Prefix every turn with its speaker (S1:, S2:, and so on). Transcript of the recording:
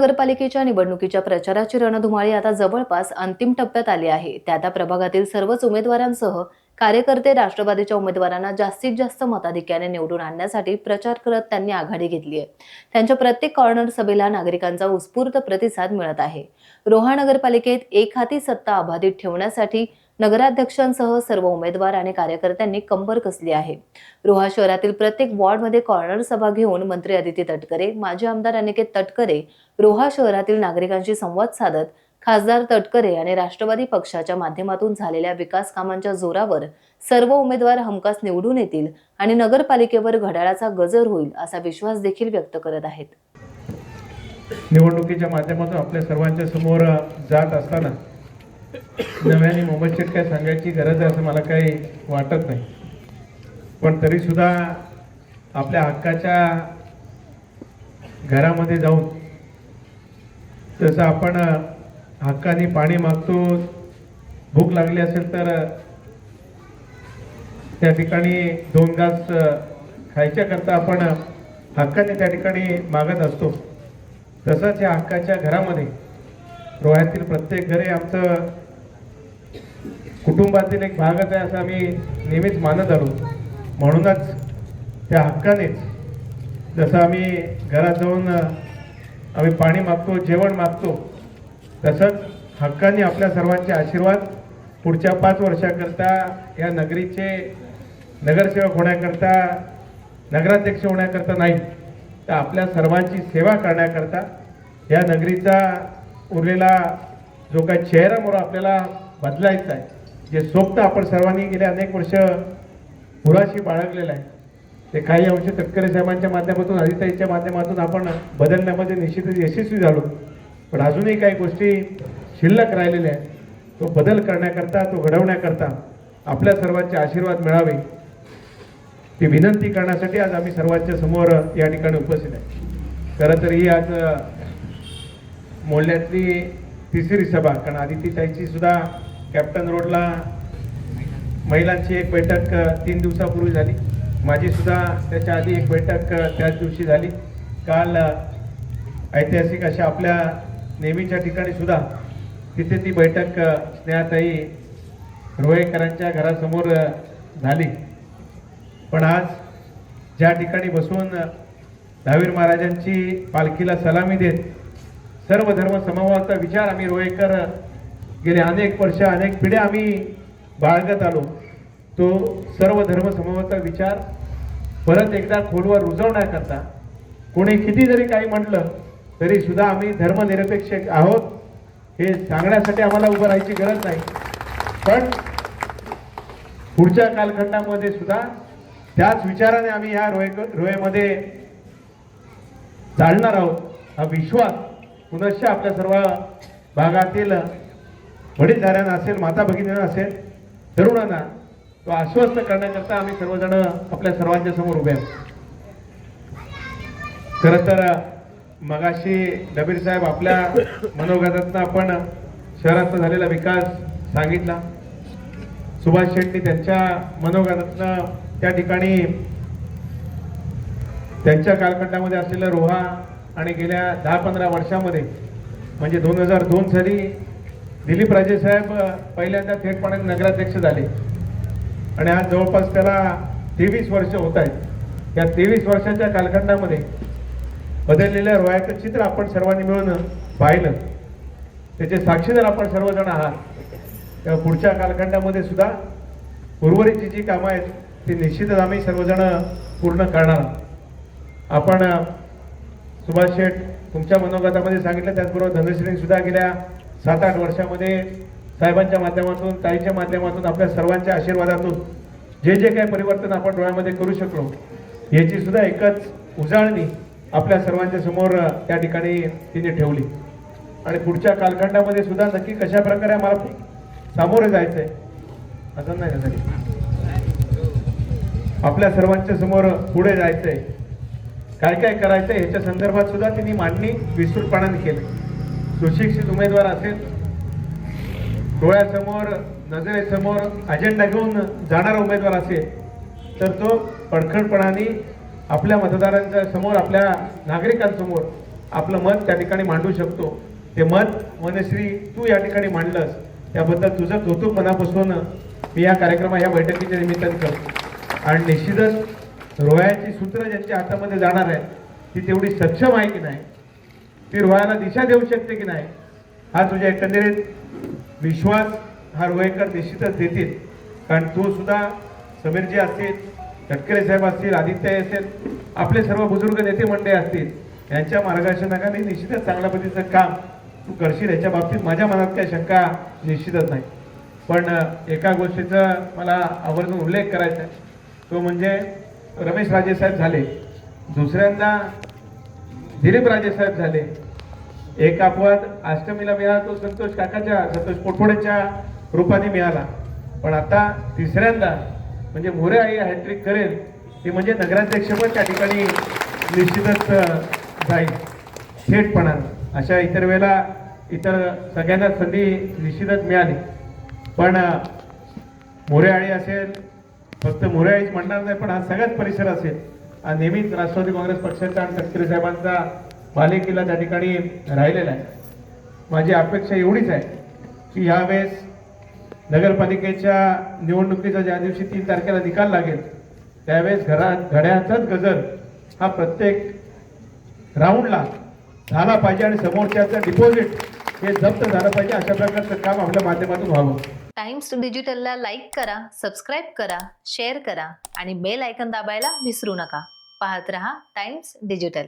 S1: नगरपालिकेच्या निवडणुकीच्या प्रचाराची रणधुमाळी आता जवळपास अंतिम टप्प्यात आली आहे. त्या प्रभागातील सर्वच उमेदवारांसह कार्यकर्ते राष्ट्रवादीच्या उमेदवारांना जास्तीत जास्त मताधिक्याने निवडून आणण्यासाठी प्रचार करत त्यांनी आघाडी घेतली आहे. त्यांच्या प्रत्येक कॉर्नर सभेला नागरिकांचा उत्स्फूर्त प्रतिसाद मिळत आहे. रोहा नगरपालिकेत एक हाती सत्ता अबाधित ठेवण्यासाठी नगराध्यक्षांसह सर्व उमेदवार आणि कार्यकर्त्यांनी कंबर कसली आहे. रोहा शहरातील प्रत्येक वॉर्डमध्ये कॉर्नर सभा घेऊन मंत्री अदिती तटकरे, माजी आमदार अनिकेत तटकरे रोहा शहरातील नागरिकांशी संवाद साधत खासदार तटकरे आणि राष्ट्रवादी पक्षाच्या माध्यमातून झालेल्या विकास कामांच्या जोरावर सर्व उमेदवार हमखास निवडून येतील आणि नगरपालिकेवर घड्याळाचा गजर होईल असा विश्वास देखील व्यक्त करत आहेत.
S2: निवडणुकीच्या माध्यमातून आपल्या सर्वांच्या समोर जात असताना नव्याने मोबाईल काय सांगायची गरज आहे असं मला काही वाटत नाही, पण तरी सुद्धा आपल्या हक्काच्या घरामध्ये जाऊन जसं आपण हक्काने पाणी मागतो, भूक लागली असेल तर त्या ठिकाणी 2 घास खायच्या करता आपण हक्काने त्या ठिकाणी मागत असतो. तसंच या हक्काच्या घरामध्ये रोह्यातील प्रत्येक घर हे आमचं कुटुंबातील एक भागच आहे असं आम्ही नेहमीच मानत आलो. म्हणूनच त्या हक्कानेच जसं आम्ही घरात जाऊन आम्ही पाणी मागतो, जेवण मागतो, तसंच हक्काने आपल्या सर्वांचे आशीर्वाद पुढच्या 5 वर्षाकरता या नगरीचे नगरसेवक होण्याकरता, नगराध्यक्ष होण्याकरता नाही, तर आपल्या सर्वांची सेवा करण्याकरता या नगरीचा उरलेला जो काही चेहरामोहरा आपल्याला बदलायचा आहे, जे स्वप्न आपण सर्वांनी गेले अनेक वर्ष पुराशी बाळगलेलं आहे, ते काही अंश तटकरे साहेबांच्या माध्यमातून, आदिताईच्या माध्यमातून आपण बदलण्यामध्ये निश्चितच यशस्वी झालो. पण अजूनही काही गोष्टी शिल्लक राहिलेल्या आहेत. तो बदल करण्याकरता, तो घडवण्याकरता आपल्या सर्वांचे आशीर्वाद मिळावे ती विनंती करण्यासाठी आज आम्ही सर्वांच्या समोर या ठिकाणी उपस्थित आहे. खरं तर ही आज मोहल्ल्यातली 3री सभा, कारण आदितीताईची सुद्धा कॅप्टन रोडला महिलांची एक बैठक 3 दिवसापूर्वी झाली, माझी सुद्धा त्याच्या आधी एक बैठक त्याच दिवशी झाली. काल ऐतिहासिक अशा आपल्या नेहमीच्या ठिकाणी सुद्धा तिथे ती बैठक स्नेहाताई रोहेकरांच्या घरासमोर झाली. पण आज ज्या ठिकाणी बसून दहावीर महाराजांची पालखीला सलामी देत सर्व धर्म समभावाचा विचार आम्ही रोहेकर गेले अनेक वर्ष, अनेक पिढ्या आम्ही बाळगत आलो, तो सर्व धर्म समभावाचा विचार परत एकदा खोलवर रुजवण्याकरता कोणी किती जरी काही म्हटलं तरी सुद्धा आम्ही धर्मनिरपेक्ष आहोत हे सांगण्यासाठी आम्हाला उभं राहायची गरज नाही. पण पुढच्या कालखंडामध्ये सुद्धा त्याच विचाराने आम्ही ह्या रोहेमध्ये चालणार आहोत. हा विश्वास पुनश्च आपल्या सर्व भागातील वडीलधाऱ्यांना असेल, माता भगिनींना असेल, तरुणांना तो आश्वस्त करण्याकरता आम्ही सर्वजण आपल्या सर्वांच्या समोर उभे आहोत. खरं तर मगाशी डबीर साहेब आपल्या मनोगतातनं आपण शहराचा झालेला विकास सांगितला. सुभाष शेट्टी त्यांच्या मनोगतातनं त्या ठिकाणी त्यांच्या कालखंडामध्ये असलेलं रोहा आणि गेल्या 10-15 वर्षामध्ये म्हणजे 2002 साली दिलीप राजे साहेब पहिल्यांदा थेटपणे नगराध्यक्ष झाले आणि आज जवळपास त्याला 23 वर्ष होत आहेत. या 23 वर्षाच्या कालखंडामध्ये बदललेल्या रोह्याचं चित्र आपण सर्वांनी मिळून पाहिलं, त्याचे साक्षीदार आपण सर्वजण आहात. त्या पुढच्या कालखंडामध्ये सुद्धा उर्वरितची जी कामं आहेत ती निश्चितच आम्ही सर्वजण पूर्ण करणार आहोत. आपण सुभाष शेठ तुमच्या मनोगतामध्ये सांगितलं, त्याचबरोबर धनश्री सुद्धा गेल्या 7-8 वर्षामध्ये साहेबांच्या माध्यमातून, ताईच्या माध्यमातून, आपल्या सर्वांच्या आशीर्वादातून जे जे काही परिवर्तन आपण डोळ्यामध्ये करू शकलो याची सुद्धा एकच उजाळणी आपल्या सर्वांच्या समोर त्या ठिकाणी तिने ठेवली. आणि पुढच्या कालखंडामध्ये सुद्धा नक्की कशा प्रकारे आम्हाला सामोरे जायचंय असं नाही का, आपल्या सर्वांच्या समोर पुढे जायचंय, काय काय करायचंय याच्या संदर्भात सुद्धा तिने मांडणी विस्तृतपणाने केली. सुशिक्षित उमेदवार असेल, डोळ्यासमोर नजरेसमोर अजेंडा घेऊन जाणारा उमेदवार असेल तर तो पडखडपणाने आपल्या मतदारांच्या समोर, आपल्या नागरिकांसमोर आपलं मत त्या ठिकाणी मांडू शकतो. ते मत मनश्री तू या ठिकाणी मांडलंस त्याबद्दल तुझं कौतुक मनापासून मी या या बैठकीच्या निमित्ताने करतो. आणि निश्चितच रोह्याची सूत्र ज्यांच्या हातामध्ये जाणार आहे ती तेवढी सक्षम आहे की नाही, ती रोह्याला दिशा देऊ शकते की नाही, हा तुझ्या एकंदरीत विश्वास हा रोहेकर निश्चितच देतील. कारण तू सुद्धा समीरजी असतील, तटकरे साहेब असतील, आदित्य असेल, आपले सर्व बुजुर्ग नेते मंडळी असतील, यांच्या मार्गदर्शनाखाली निश्चितच चांगल्या पद्धतीचं काम तू करशील याच्या बाबतीत माझ्या मनात काही शंका निश्चितच नाही. पण एका गोष्टीचा मला आवर्जून उल्लेख करायचा आहे, तो म्हणजे रमेश राजेसाहेब झाले, दुसऱ्यांदा दिलीप राजेसाहेब झाले. एक अपवाद अष्टमीला मिळाला तो संतोष पोटफोडेच्या रूपाने मिळाला. पण आता तिसऱ्यांदा म्हणजे मोरे आई हॅट्रिक करेल ते म्हणजे नगराध्यक्ष पण त्या ठिकाणी निश्चितच जाईल थेटपणानं. अशा इतर वेळेला इतर सगळ्यांना संधी निश्चितच मिळाली. पण मोरेआळी असेल, फक्त मोरेआळीच म्हणणार नाही, पण हा सगळाच परिसर असेल, हा नेहमीच राष्ट्रवादी काँग्रेस पक्षाचा आणि तटकरे साहेबांचा बालेकिल्ला त्या ठिकाणी राहिलेला आहे. माझी अपेक्षा एवढीच आहे की यावेळेस नगरपालिकेच्या निवडणुकीचा ज्या दिवशी 3 तारखेला निकाल लागेल त्यावेळेस घड्याळाचाच गजर हा प्रत्येक राऊंडला झाला पाहिजे आणि समोरच्याचं डिपॉझिट हे जप्त झालं पाहिजे. अशा प्रकारचं काम आपल्या माध्यमातून व्हावं.
S1: टाइम्स डिजिटलला लाईक करा, सबस्क्राईब करा, शेअर करा आणि बेल आयकॉन दाबायला विसरू नका. पाहत रहा टाइम्स डिजिटल.